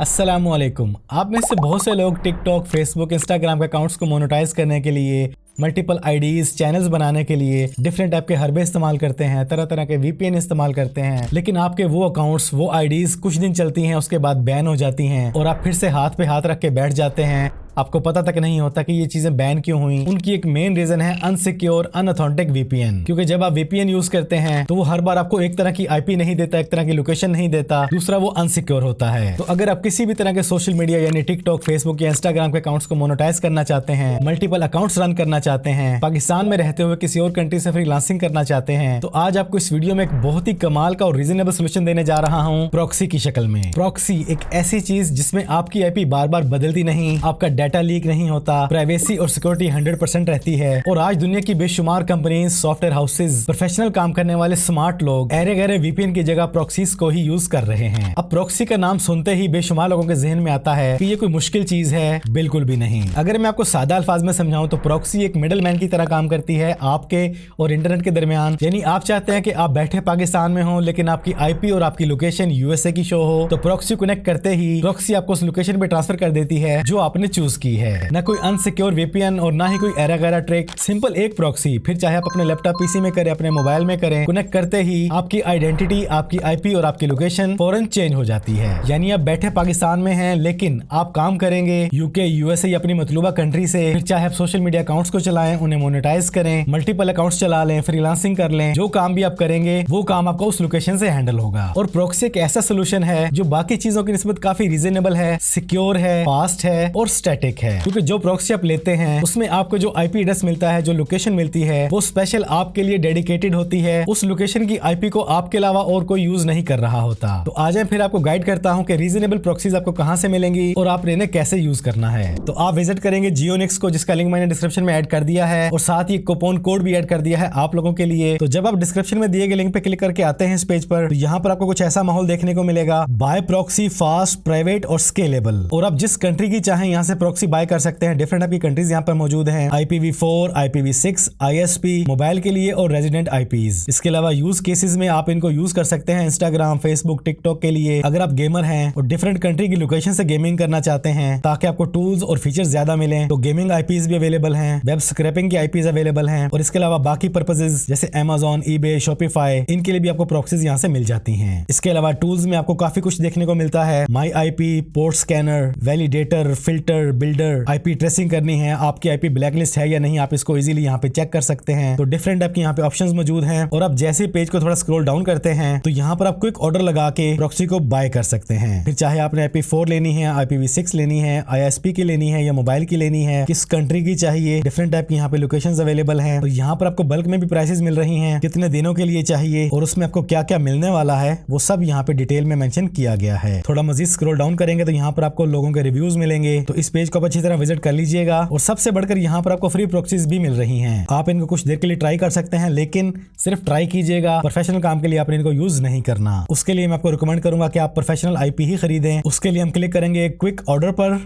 अस्सलामुअलैकुम। आप में से बहुत से लोग टिकटॉक, फेसबुक, इंस्टाग्राम के अकाउंट्स को मोनेटाइज करने के लिए मल्टीपल आईडीज, चैनल्स बनाने के लिए डिफरेंट टाइप के हरबे इस्तेमाल करते हैं, तरह तरह के वीपीएन इस्तेमाल करते हैं। लेकिन आपके वो अकाउंट्स, वो आईडीज कुछ दिन चलती हैं, उसके बाद बैन हो जाती हैं और आप फिर से हाथ पे हाथ रख के बैठ जाते हैं। आपको पता तक नहीं होता कि ये चीजें बैन क्यों हुई। उनकी एक मेन रीजन है अनसिक्योर, अनऑथेंटिक वीपीएन। क्योंकि जब आप वीपीएन यूज करते हैं तो वो हर बार आपको एक तरह की आईपी नहीं देता, एक तरह की लोकेशन नहीं देता, दूसरा वो अनसिक्योर होता है। तो अगर आप किसी भी तरह के सोशल मीडिया यानी टिकटॉक, फेसबुक या इंस्टाग्राम के अकाउंट्स को मोनेटाइज करना चाहते हैं, मल्टीपल अकाउंट्स रन करना चाहते हैं, पाकिस्तान में रहते हुए किसी और कंट्री से फ्रीलांसिंग करना चाहते हैं, तो आज आपको इस वीडियो में एक बहुत ही कमाल का और रीजनेबल सोल्यूशन देने जा रहा हूँ प्रॉक्सी की शक्ल में। प्रॉक्सी एक ऐसी चीज जिसमें आपकी आईपी बार बार बदलती नहीं, आपका डाटा लीक नहीं होता, प्राइवेसी और सिक्योरिटी 100% रहती है। और आज दुनिया की बेशुमार कंपनीज, सॉफ्टवेयर हाउसेज, प्रोफेशनल काम करने वाले स्मार्ट लोग अरे गहरे वीपीएन की जगह प्रॉक्सीज को ही यूज कर रहे हैं। अब प्रॉक्सी का नाम सुनते ही बेशुमार लोगों के जहन में आता है कि ये कोई मुश्किल चीज है। बिल्कुल भी नहीं। अगर मैं आपको सादा अल्फाज में समझाऊं तो प्रॉक्सी एक मिडल मैन की तरह काम करती है आपके और इंटरनेट के दरमियान। यानी आप चाहते हैं कि आप बैठे पाकिस्तान में हो लेकिन आपकी आईपी और आपकी लोकेशन यूएसए की शो हो, तो प्रॉक्सी कनेक्ट करते ही प्रॉक्सी आपको उस लोकेशन पे ट्रांसफर कर देती है जो आपने चूज की है। न कोई अनसिक्योर वीपीएन और ना ही कोई एरा गैरा ट्रिक, सिंपल एक प्रॉक्सी। फिर चाहे आप अपने लैपटॉप पीसी में करें, अपने मोबाइल में करें, कनेक्ट करते ही आपकी आइडेंटिटी, आपकी आईपी और आपकी लोकेशन फौरन चेंज हो जाती है। यानी आप बैठे पाकिस्तान में हैं लेकिन आप काम करेंगे यूके, यूएसए या अपनी मतलूबा कंट्री से। फिर चाहे आप सोशल मीडिया अकाउंट्स को चलाएं, उन्हें मोनेटाइज करें, मल्टीपल अकाउंट्स चला लें, फ्रीलांसिंग कर लें, जो काम भी आप करेंगे वो काम आपको उस लोकेशन से हैंडल होगा। और प्रॉक्सी एक ऐसा सोल्यूशन है जो बाकी चीजों की निस्बत काफी रीजनेबल है, सिक्योर है, फास्ट है और स्टैटिक है। क्योंकि जो प्रॉक्सी आप लेते हैं उसमें आपको जो आईपी एड्रेस मिलता है, जो लोकेशन मिलती है, वो स्पेशल आपके लिए डेडिकेटेड होती है। उस लोकेशन की आईपी को आपके अलावा और कोई यूज नहीं कर रहा होता। तो आज मैं फिर आपको गाइड करता हूं कि रीजनेबल प्रॉक्सीज आपको कहां से मिलेंगी और आपने इन्हें कैसे यूज करना है। तो आप विजिट करेंगे जियोनिक्स को, जिसका लिंक मैंने डिस्क्रिप्शन में ऐड कर दिया है और साथ ही कूपन कोड भी ऐड कर दिया है आप लोगों के लिए। तो जब आप डिस्क्रिप्शन में दिए गए लिंक पे क्लिक करके आते हैं इस पेज पर, तो यहाँ पर आपको कुछ ऐसा माहौल देखने को मिलेगा, बाय प्रॉक्सी, फास्ट, प्राइवेट और स्केलेबल। और आप जिस कंट्री की चाहें यहाँ से प्रॉक्सी बाय कर सकते हैं। डिफरेंट आपकी कंट्रीज यहाँ पर मौजूद हैं, IPv4, IPv6, ISP मोबाइल के लिए और रेजिडेंट आईपीज। इसके अलावा यूज केसेस में आप इनको यूज कर सकते हैं इंस्टाग्राम, फेसबुक, टिकटॉक के लिए। अगर आप गेमर हैं और डिफरेंट कंट्री की लोकेशन से गेमिंग करना चाहते हैं ताकि आपको टूल्स और फीचर्स ज्यादा मिलें, तो गेमिंग आईपीज भी अवेलेबल हैं, वेब स्क्रैपिंग की आईपीज अवेलेबल हैं। और इसके अलावा बाकी पर्पसेस जैसे Amazon, eBay, Shopify, इनके लिए भी आपको प्रॉक्सीज यहाँ से मिल जाती हैं। इसके अलावा टूल्स में आपको काफी कुछ देखने को मिलता है, माई IP, port scanner, validator, filter, builder, IP tracing करनी है, आपकी आईपी ब्लैकलिस्ट है या नहीं, आप इसको इजीली यहाँ पे चेक कर सकते हैं। तो डिफरेंट आपके यहाँ पे ऑप्शंस मौजूद हैं। और आप जैसे पेज को थोड़ा स्क्रॉल डाउन करते हैं तो यहाँ पर आप क्विक ऑर्डर लगा के प्रॉक्सी को बाय कर सकते हैं। फिर चाहे आपने IPv4 लेनी है, IPv6 लेनी है, ISP की लेनी है या मोबाइल की लेनी है, किस कंट्री की चाहिए, डिफरेंट टाइप की यहाँ पे लोकेशंस अवेलेबल हैं। और यहाँ पर आपको बल्क में भी प्राइसेस मिल रही हैं, कितने दिनों के लिए चाहिए और उसमें आपको क्या क्या मिलने वाला है वो सब यहाँ पे डिटेल में मेंशन किया गया है। थोड़ा मजीद स्क्रॉल डाउन करेंगे तो यहाँ पर आपको लोगों के रिव्यूज मिलेंगे। तो इस पेज को आप अच्छी तरह विजिट कर लीजिएगा। और सबसे बढ़कर यहाँ पर आपको फ्री प्रॉक्सीज भी मिल रही हैं। आप इनको कुछ देर के लिए ट्राई कर सकते हैं, लेकिन सिर्फ ट्राई कीजिएगा, प्रोफेशनल काम के लिए आपने इनको यूज नहीं करना। उसके लिए मैं आपको रिकमेंड करूंगा कि आप प्रोफेशनल आईपी ही खरीदें। उसके लिए हम क्लिक करेंगे क्विक ऑर्डर पर।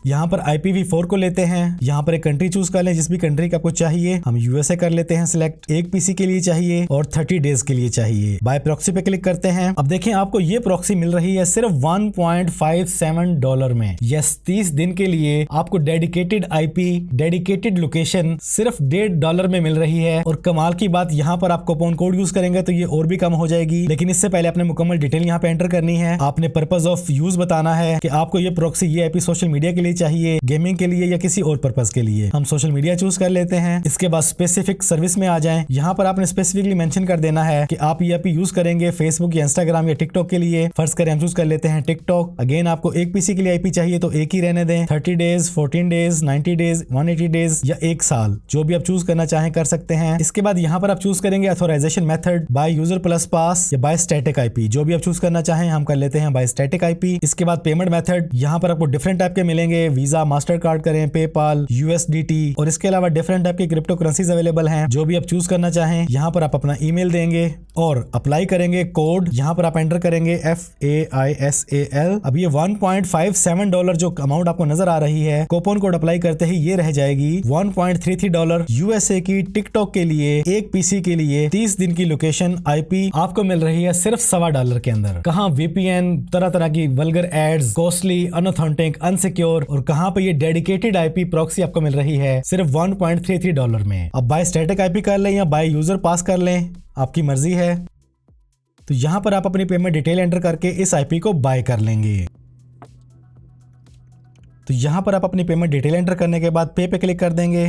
यहाँ पर IPv4 को लेते हैं, यहाँ पर एक कंट्री चूज कर लें जिस भी कंट्री का आपको चाहिए। हम यूएसए कर लेते हैं सिलेक्ट। एक पीसी के लिए चाहिए और 30 डेज के लिए चाहिए। बाय प्रॉक्सी पे क्लिक करते हैं। अब देखें आपको ये प्रॉक्सी मिल रही है सिर्फ $1.57 में। यस, 30 दिन के लिए आपको डेडिकेटेड आईपी, डेडिकेटेड लोकेशन सिर्फ $1.5 में मिल रही है। और कमाल की बात, यहाँ पर आप कूपन कोड यूज करेंगे तो ये और भी कम हो जाएगी। लेकिन इससे पहले आपने मुकम्मल डिटेल यहाँ पे एंटर करनी है। आपने पर्पज ऑफ यूज बताना है कि आपको ये प्रॉक्सी, ये आईपी सोशल मीडिया के लिए चाहिए, गेमिंग के लिए या किसी और पर्पस के लिए। हम सोशल मीडिया चूज कर लेते हैं। इसके बाद स्पेसिफिक सर्विस में आ जाएं। यहाँ पर आपने स्पेसिफिकली मेंशन कर देना है कि आप ये यूज करेंगे फेसबुक या इंस्टाग्राम या टिकटॉक के लिए। फर्स्ट करें हम चूज कर लेते हैं टिकटॉक। अगेन आपको एक पीसी के लिए आईपी चाहिए तो एक ही रहने दें। 30 डेज, 14 डेज, 90 डेज, 180 डेज या एक साल, जो भी आप चूज करना चाहें कर सकते हैं। इसके बाद यहाँ पर आप चूज करेंगे authorisation method, by user plus pass या बाय स्टैटिक आईपी, जो भी आप चूज करना चाहें। हम कर लेते हैं बाय स्टैटिक आईपी। इसके बाद पेमेंट मेथड, यहाँ पर आपको डिफरेंट टाइप के मिलेंगे, करेंगे, वीजा मास्टर कार्ड करें, पेपाल, USDT और इसके अलावा डिफरेंट टाइप की क्रिप्टो करेंसीज अवेलेबल हैं। जो भी आप चूज करना चाहें, यहाँ पर आप अपना ईमेल देंगे और अप्लाई करेंगे। कोड यहाँ पर आप एंटर करेंगे FAISAL। अब ये $1.57 जो अमाउंट आपको नजर आ रही है, कूपन कोड अप्लाई करते ही ये रह जाएगी $1.33 USA की टिकटॉक के लिए एक पीसी के लिए 30 दिन की लोकेशन IP आपको मिल रही है सिर्फ $1.25 के अंदर। कहाँ VPN, तरह तरह की vulgar ads, costly, unauthentic, unsecure और कहाँ पे ये डेडिकेटेड IP प्रॉक्सी आपको मिल रही है सिर्फ $1.33 में। अब बाय स्टैटिक IP कर लें या बाय यूजर पास कर लें, आपकी मर्जी है। तो यहां पर आप अपनी पेमेंट डिटेल एंटर करके इस IP को बाय कर लेंगे। तो यहां पर आप अपनी पेमेंट डिटेल एंटर करने के बाद पे क्लिक कर देंगे।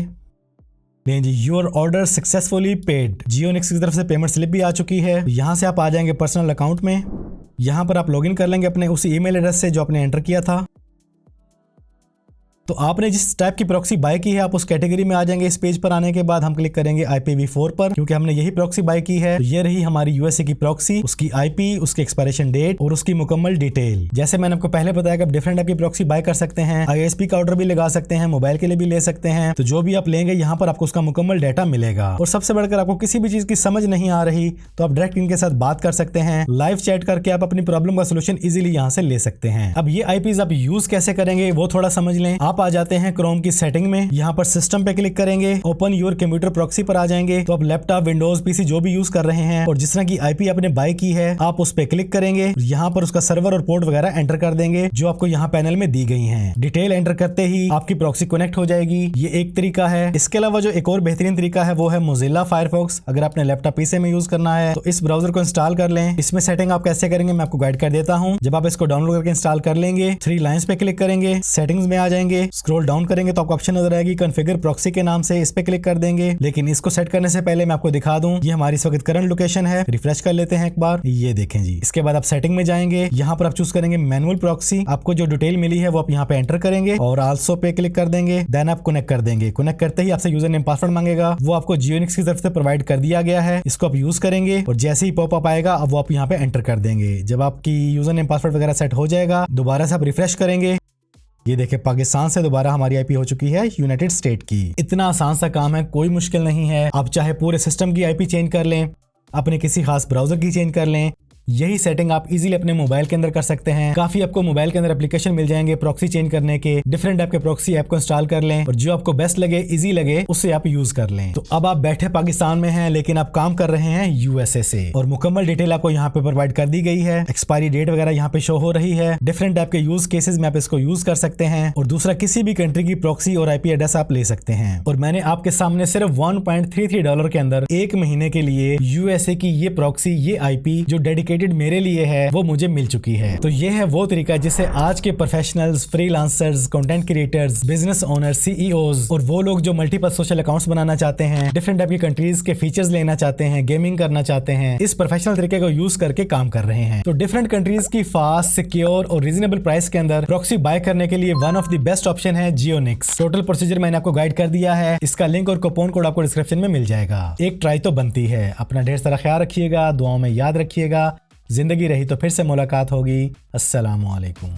लें जी, योर ऑर्डर सक्सेसफुली पेड। जियोनिक्स की तरफ से पेमेंट स्लिप भी आ चुकी है। यहां से आप आ जाएंगे पर्सनल अकाउंट में। यहां पर आप लॉगिन कर लेंगे अपने उसी ईमेल एड्रेस से जो आपने एंटर किया था। तो आपने जिस टाइप की प्रॉक्सी बाय की है, आप उस कैटेगरी में आ जाएंगे। इस पेज पर आने के बाद हम क्लिक करेंगे IPv4 पर, क्योंकि हमने यही प्रॉक्सी बाय की है। तो ये रही हमारी USA की प्रॉक्सी, उसकी IP, उसकी एक्सपायरेशन डेट और उसकी मुकम्मल डिटेल। जैसे मैंने आपको पहले बताया कि आप डिफरेंट टाइप की प्रॉक्सी बाय कर सकते हैं, ISP का ऑर्डर भी लगा सकते हैं, मोबाइल के लिए भी ले सकते हैं। तो जो भी आप लेंगे यहाँ पर आपको उसका मुकम्मल डाटा मिलेगा। और सबसे बढ़कर आपको किसी भी चीज की समझ नहीं आ रही तो आप डायरेक्ट इनके साथ बात कर सकते हैं। लाइव चैट करके आप अपनी प्रॉब्लम का सोल्यूशन इजीली यहाँ से ले सकते हैं। अब ये IPs आप यूज कैसे करेंगे वो थोड़ा समझ लें। आप आ जाते हैं क्रोम की सेटिंग में, यहाँ पर सिस्टम पे क्लिक करेंगे, ओपन योर कंप्यूटर प्रॉक्सी पर आ जाएंगे। तो आप लैपटॉप, विंडोज, पीसी जो भी यूज कर रहे हैं और जिस तरह की IP आपने बाय की है, आप उस पे क्लिक करेंगे। यहाँ पर उसका सर्वर और पोर्ट वगैरह एंटर कर देंगे जो आपको यहाँ पैनल में दी गई हैं। डिटेल एंटर करते ही आपकी प्रॉक्सी कनेक्ट हो जाएगी। ये एक तरीका है। इसके अलावा जो एक और बेहतरीन तरीका है वो है मोजिल्ला फायरफॉक्स। अगर आपने लैपटॉप पीसी में यूज करना है तो इस ब्राउजर को इंस्टॉल कर लें। इसमें सेटिंग आप कैसे करेंगे मैं आपको गाइड कर देता हूँ। जब आप इसको डाउनलोड करके इंस्टॉल कर लेंगे, 3 लाइंस पे क्लिक करेंगे, सेटिंग्स में आ जाएंगे, स्क्रॉल डाउन करेंगे तो आपको ऑप्शन नजर आएगी कॉन्फ़िगर प्रॉक्सी के नाम से। इस पे क्लिक कर देंगे। लेकिन इसको सेट करने से पहले मैं आपको दिखा दूं, ये हमारी इस वक्त करंट लोकेशन है। रिफ्रेश कर लेते हैं एक बार, ये देखें जी। इसके बाद आप सेटिंग में जाएंगे, यहाँ पर आप चूज करेंगे मैनुअल प्रॉक्सी। आपको जो डिटेल मिली है वो आप यहाँ पे एंटर करेंगे और आल्सो पे क्लिक कर देंगे। देन आप कनेक्ट कर देंगे। कनेक्ट करते ही आपसे यूजर नेम पासवर्ड मांगेगा, वो आपको जियोनिक्स की तरफ से प्रोवाइड कर दिया गया है। इसको आप यूज करेंगे और जैसे ही पॉपअप आएगा अब वो आप यहाँ पे एंटर कर देंगे। जब आपकी यूजर नेम पासवर्ड वगैरह सेट हो जाएगा, दोबारा से आप रिफ्रेश करेंगे। ये देखिए, पाकिस्तान से दोबारा हमारी IP हो चुकी है यूनाइटेड स्टेट की। इतना आसान सा काम है, कोई मुश्किल नहीं है। आप चाहे पूरे सिस्टम की IP चेंज कर लें, अपने किसी खास ब्राउजर की चेंज कर लें, यही सेटिंग आप इजीली अपने मोबाइल के अंदर कर सकते हैं। काफी आपको मोबाइल के अंदर एप्लीकेशन मिल जाएंगे प्रॉक्सी चेंज करने के। डिफरेंट टाइप के प्रॉक्सी ऐप को इंस्टॉल कर लें और जो आपको बेस्ट लगे, इजी लगे, उससे आप यूज कर लें। तो अब आप बैठे पाकिस्तान में हैं लेकिन आप काम कर रहे हैं USA से, और मुकम्मल डिटेल आपको यहाँ पे प्रोवाइड कर दी गई है। एक्सपायरी डेट वगैरह यहाँ पे शो हो रही है। डिफरेंट टाइप के यूज केसेस में आप इसको यूज कर सकते हैं और दूसरा किसी भी कंट्री की प्रॉक्सी और IP एड्रेस आप ले सकते हैं। और मैंने आपके सामने सिर्फ $1.33 के अंदर एक महीने के लिए USA की ये प्रॉक्सी, ये IP जो डेडिकेटेड मेरे लिए है, वो मुझे मिल चुकी है। तो ये है वो तरीका जिसे आज के professionals, freelancers, content creators, business owner, CEOs और वो लोग जो मल्टीपल सोशल अकाउंट्स बनाना चाहते हैं, डिफरेंट टाइप की कंट्रीज के फीचर्स लेना चाहते हैं, गेमिंग करना चाहते हैं, इस प्रोफेशनल तरीके को यूज करके काम कर रहे हैं। तो डिफरेंट कंट्रीज की फास्ट, सिक्योर और रीजनेबल प्राइस के अंदर प्रॉक्सी बाय करने के लिए one of the best option है जियोनिक्स। टोटल प्रोसीजर मैंने आपको गाइड कर दिया है। इसका लिंक और कूपन कोड आपको डिस्क्रिप्शन में मिल जाएगा। एक ट्राई तो बनती है। अपना ढेर सारा ख्याल रखिएगा, दुआओं में याद रखिएगा। जिंदगी रही तो फिर से मुलाकात होगी। अस्सलामु अलैकुम।